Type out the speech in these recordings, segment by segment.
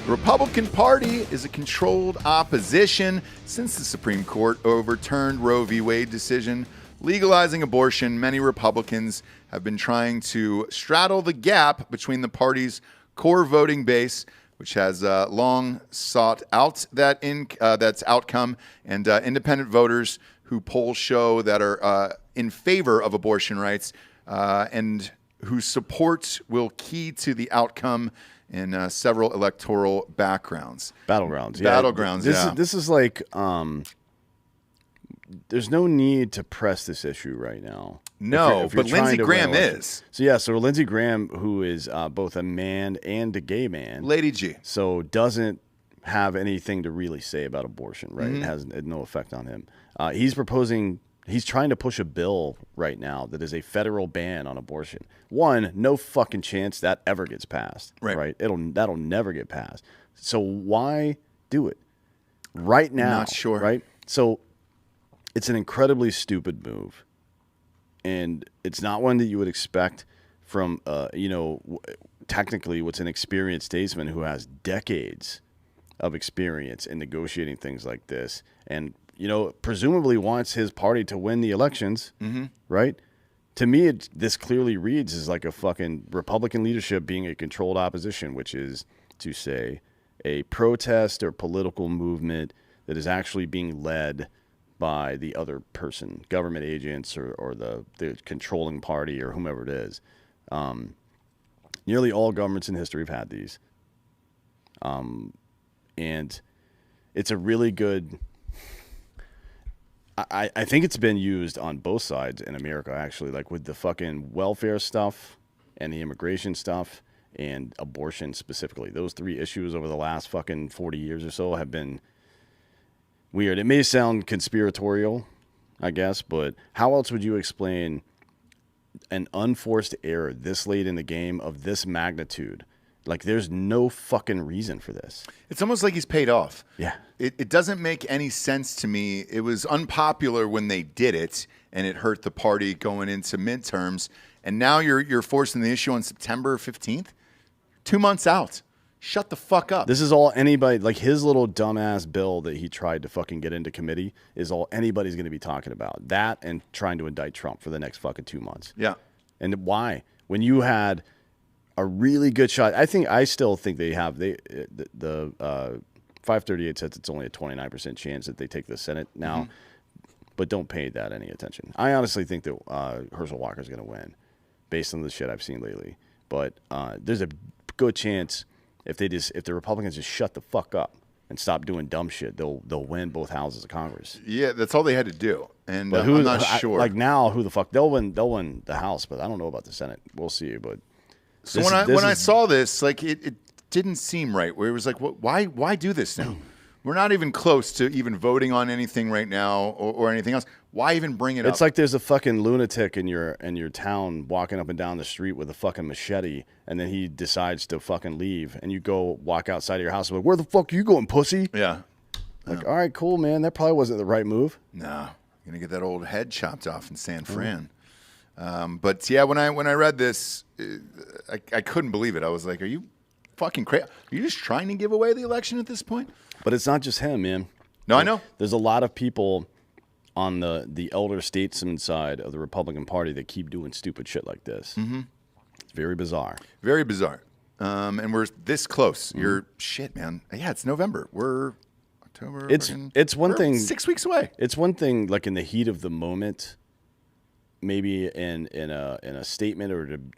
The Republican Party is a controlled opposition since the Supreme Court overturned Roe v. Wade decision legalizing abortion. Many Republicans have been trying to straddle the gap between the party's core voting base, which has long sought out that's outcome, and independent voters who polls show that are in favor of abortion rights and whose support will key to the outcome in several electoral battlegrounds. This is like, there's no need to press this issue right now. No, but Lindsey Graham is. So Lindsey Graham, who is both a man and a gay man. Lady G. So doesn't have anything to really say about abortion, right? Mm-hmm. It has no effect on him. He's trying to push a bill right now that is a federal ban on abortion. One, no fucking chance that ever gets passed. Right? That'll never get passed. So why do it right now? Not sure. Right? So it's an incredibly stupid move, and it's not one that you would expect from technically what's an experienced statesman who has decades of experience in negotiating things like this, and presumably wants his party to win the elections, right? To me, this clearly reads as like a fucking Republican leadership being a controlled opposition, which is to say a protest or political movement that is actually being led by the other person, government agents or the controlling party or whomever it is. Nearly all governments in history have had these. And it's a really good... I think it's been used on both sides in America, actually, like with the fucking welfare stuff and the immigration stuff and abortion specifically. Those three issues over the last fucking 40 years or so have been weird. It may sound conspiratorial, I guess, but how else would you explain an unforced error this late in the game of this magnitude? Like, there's no fucking reason for this. It's almost like he's paid off. Yeah. It doesn't make any sense to me. It was unpopular when they did it, and it hurt the party going into midterms. And now you're forcing the issue on September 15th? 2 months out. Shut the fuck up. This is all anybody, like his little dumbass bill that he tried to fucking get into committee is all anybody's going to be talking about. That and trying to indict Trump for the next fucking 2 months. Yeah. And why? When you had a really good shot, I still think they have, the 538 says it's only a 29% chance that they take the Senate now, but don't pay that any attention. I honestly think that Herschel Walker's going to win based on the shit I've seen lately. But there's a good chance if the Republicans just shut the fuck up and stop doing dumb shit, they'll win both houses of Congress. Yeah, that's all they had to do. And I'm not sure. Like now, who the fuck they'll win the House, but I don't know about the Senate. We'll see. But so when I saw this, like it didn't seem right. Where it was like, why do this now? We're not even close to even voting on anything right now or anything else. Why even bring it up? It's like there's a fucking lunatic in your town walking up and down the street with a fucking machete, and then he decides to fucking leave, and you go walk outside of your house and like, where the fuck are you going, pussy? Yeah. Like, all right, cool, man. That probably wasn't the right move. No. You're gonna get that old head chopped off in San Fran. But yeah, when I read this, I couldn't believe it. I was like, are you fucking crazy? Are you just trying to give away the election at this point? But it's not just him, man. No, I know. There's a lot of people on the elder statesman side of the Republican Party that keep doing stupid shit like this. Mm-hmm. It's very bizarre. Very bizarre. And we're this close. You're shit, man. Yeah, it's November. We're October. It's one thing. 6 weeks away. It's one thing, like in the heat of the moment, maybe in a statement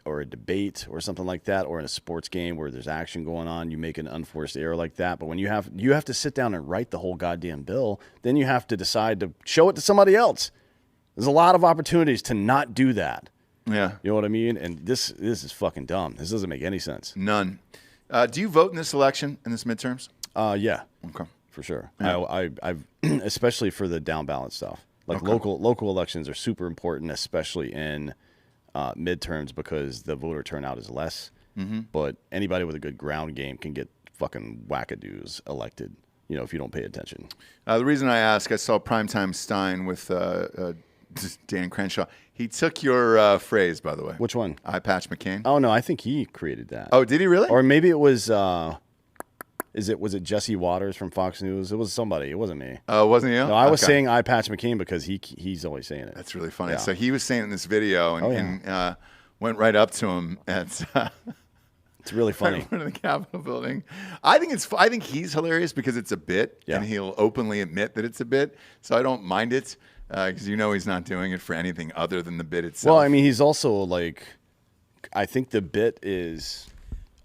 or a debate or something like that, or in a sports game where there's action going on, you make an unforced error like that. But when you have to sit down and write the whole goddamn bill, then you have to decide to show it to somebody else. There's a lot of opportunities to not do that. Yeah. You know what I mean? And this is fucking dumb. This doesn't make any sense. None. Do you vote in this election, in this midterms? Yeah. Okay. For sure. Yeah. I've especially for the down ballot stuff. Like local elections are super important, especially in midterms because the voter turnout is less. Mm-hmm. But anybody with a good ground game can get fucking wackadoos elected, if you don't pay attention. The reason I ask, I saw Primetime Stein with Dan Crenshaw. He took your phrase, by the way. Which one? Eye Patch McCain. Oh, no, I think he created that. Oh, did he really? Or maybe it was Was it Jesse Waters from Fox News? It was somebody. It wasn't me. Oh, wasn't you? No, I was saying Eye Patch McCain because he's always saying it. That's really funny. Yeah. So he was saying in this video and went right up to him at it's really funny. in front of the Capitol building. I think he's hilarious because it's a bit, and he'll openly admit that it's a bit. So I don't mind it because he's not doing it for anything other than the bit itself. Well, I mean, he's also like, I think the bit is,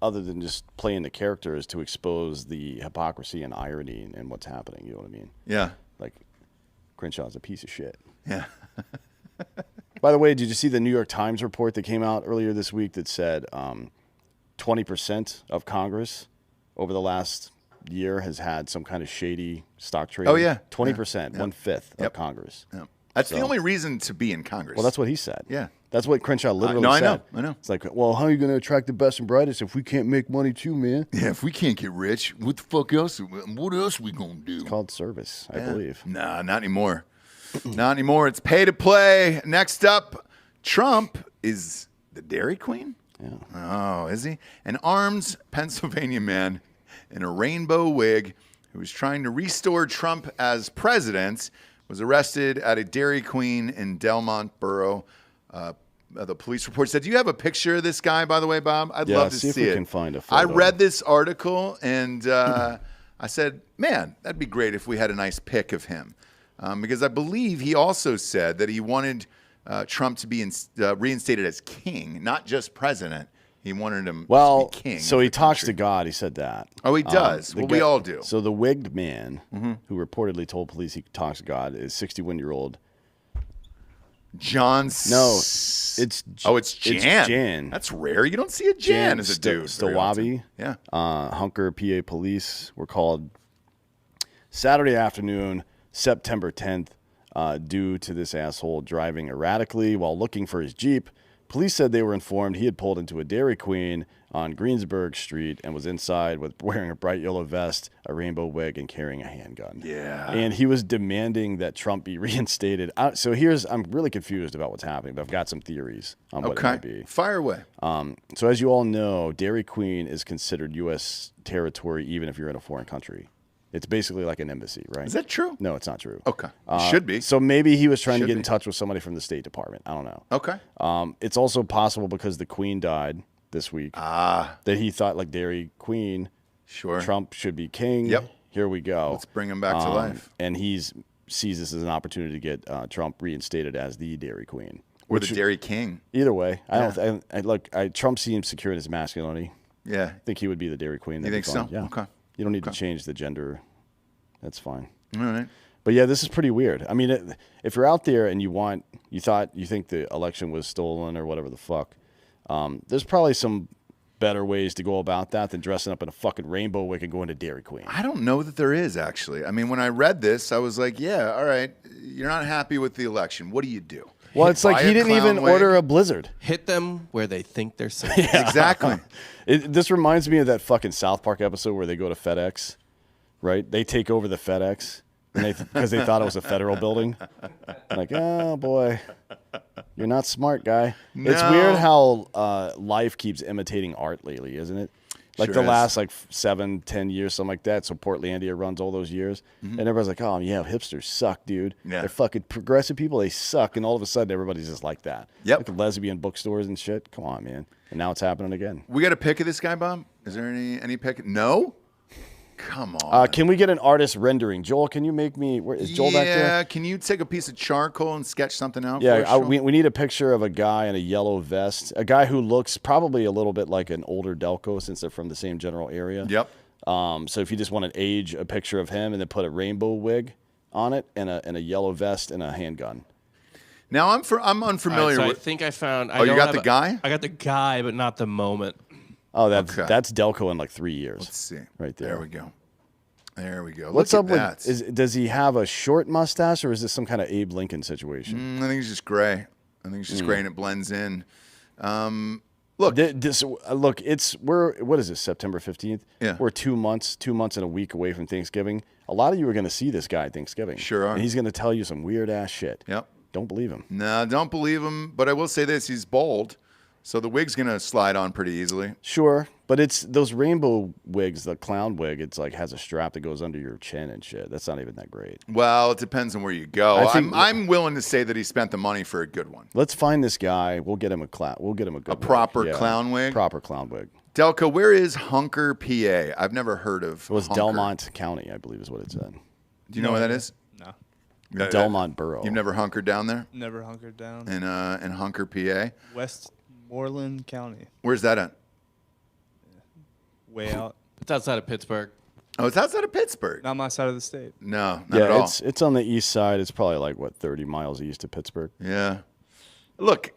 other than just playing the character, is to expose the hypocrisy and irony in what's happening. You know what I mean? Yeah. Like, Crenshaw's a piece of shit. Yeah. By the way, did you see the New York Times report that came out earlier this week that said 20% of Congress over the last year has had some kind of shady stock trading? Oh, yeah. 20%, Yeah. 1/5 of Congress. Yeah. That's the only reason to be in Congress. Well, that's what he said. Yeah. That's what Crenshaw literally said. I know. It's like, well, how are you going to attract the best and brightest if we can't make money too, man? Yeah, if we can't get rich, what the fuck else? What else we gonna do? It's called service, I believe. Nah, not anymore. Not anymore. It's pay to play. Next up, Trump is the Dairy Queen. Yeah. Oh, is he? An armed Pennsylvania man in a rainbow wig who was trying to restore Trump as president was arrested at a Dairy Queen in Delmont Borough. The police report said, do you have a picture of this guy, by the way, Bob? I'd love to see if we it. can find a photo. I read this article, and I said, man, that'd be great if we had a nice pic of him. Because I believe he also said that he wanted Trump to be reinstated as king, not just president. He wanted him to be king. So he talks to God. He said that. Oh, he does. We all do. So the wigged man who reportedly told police he talks to God is 61-year-old John. No, it's Jan. It's Jan. That's rare. You don't see a Jan as a dude. Stawabi. Yeah. Hunker PA police were called Saturday afternoon, September 10th, due to this asshole driving erratically while looking for his Jeep. Police said they were informed he had pulled into a Dairy Queen on Greensburg Street and was inside with wearing a bright yellow vest, a rainbow wig, and carrying a handgun. Yeah. And he was demanding that Trump be reinstated. So I'm really confused about what's happening, but I've got some theories on what it might be. Fire away. So as you all know, Dairy Queen is considered U.S. territory even if you're in a foreign country. It's basically like an embassy, right? Is that true? No, it's not true. Okay. Should be. So maybe he was trying to get in touch with somebody from the State Department. I don't know. Okay. It's also possible because the Queen died this week that he thought, like, Dairy Queen, sure, Trump should be king. Yep. Here we go. Let's bring him back to life. And he sees this as an opportunity to get Trump reinstated as the Dairy Queen. Or the Dairy King. Either way. Trump seems secure in his masculinity. Yeah. I think he would be the Dairy Queen. You think so? Yeah. Okay. You don't need to change the gender. That's fine. All right. But yeah, this is pretty weird. I mean, if you're out there and you think the election was stolen or whatever the fuck, there's probably some better ways to go about that than dressing up in a fucking rainbow wig and going to Dairy Queen. I don't know that there is, actually. I mean, when I read this, I was like, yeah, all right, you're not happy with the election. What do you do? Well, it's like he didn't even order a blizzard. Hit them where they think they're safe. Yeah. Exactly. This reminds me of that fucking South Park episode where they go to FedEx, right? They take over the FedEx because they thought it was a federal building. Like, oh boy, you're not smart, guy. No. It's weird how life keeps imitating art lately, isn't it? Like Sure the is. last 7-10 years, something like that. So Portlandia runs all those years, and everybody's like, "Oh yeah, hipsters suck, dude. Yeah. They're fucking progressive people. They suck." And all of a sudden, everybody's just like that. Yep. Like the lesbian bookstores and shit. Come on, man. And now it's happening again. We got a pic of this guy, Bob? Is there any pic? No? Come on. Can we get an artist rendering? Joel, can you make me? Is Joel back there? Yeah, can you take a piece of charcoal and sketch something out for Yeah, us, Joel? we need a picture of a guy in a yellow vest, a guy who looks probably a little bit like an older Delco since they're from the same general area. Yep. So if you just want to age a picture of him and then put a rainbow wig on it and a yellow vest and a handgun. Now, I'm unfamiliar So I with... think I found. Oh, you got the guy? I got the guy, but not the moment. Oh, that's Delco in like 3 years. Let's see. Right there. There we go. There we go. What's Look up at that. with? Does he have a short mustache or is this some kind of Abe Lincoln situation? I think it's just gray. I think it's just gray and it blends in. Look, What is this? September 15th. Yeah. We're 2 months and a week away from Thanksgiving. A lot of you are going to see this guy at Thanksgiving. Sure are. And he's going to tell you some weird ass shit. Yep. Don't believe him. No, don't believe him. But I will say this: he's bald, So the wig's going to slide on pretty easily. Sure, but it's those rainbow wigs, the clown wig. It's like has a strap that goes under your chin and shit. That's not even that great. Well, it depends on where you go. I think- I'm willing to say that he spent the money for a good one. Let's find this guy. We'll get him a clown. We'll get him a good proper wig. clown wig? Proper clown wig. Delco, where is Hunker, PA? I've never heard of. It was Hunker. Delmont County, I believe, is what it said. Do you know where that is? No, Delmont Borough. You've never hunkered down there never hunkered down. in Hunker, PA. Westmoreland County, Where's that at? way out. It's outside of Pittsburgh. Oh, it's outside of Pittsburgh. Not my side of the state. No, not at Yeah, all. it's on the east side. It's probably like 30 miles east of Pittsburgh. Yeah. Look,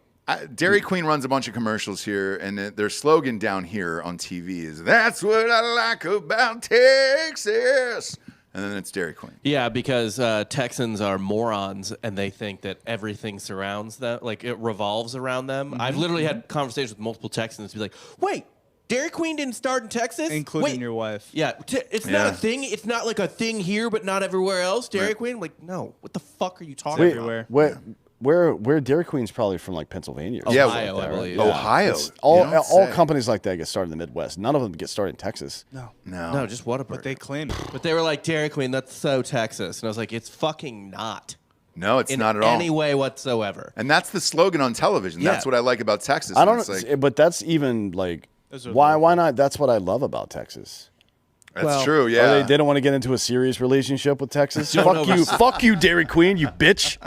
Dairy Queen runs a bunch of commercials here, and their slogan down here on TV is "That's what I like about Texas," and then it's Dairy Queen. Yeah, because Texans are morons and they think that everything surrounds them, like it revolves around them. I've literally had conversations with multiple Texans be like, "Wait, Dairy Queen didn't start in Texas, Including Wait, your wife. Yeah, it's Yeah. not a thing. It's not like a thing here, but not everywhere else. Dairy Queen, I'm like, no, what the fuck are you talking Wait, about? everywhere. Where Dairy Queen's probably from like Pennsylvania. Or Yeah, something Ohio, like I that, right? believe. Yeah. Ohio. It's all You don't all say. companies like that get started in the Midwest. None of them get started in Texas. No, No, just Whataburger. but they claim it. But they were like, Dairy Queen, that's so Texas. And I was like, it's fucking not. No, it's In not at all. any way whatsoever. And that's the slogan on television. Yeah. That's what I like about Texas. I don't It's know, like, but that's even like Those are why not? That's what I love about Texas. that's well, true. Or Yeah. they don't want to get into a serious relationship with Texas. Don't Fuck you, oversee- fuck you, Dairy Queen, you bitch.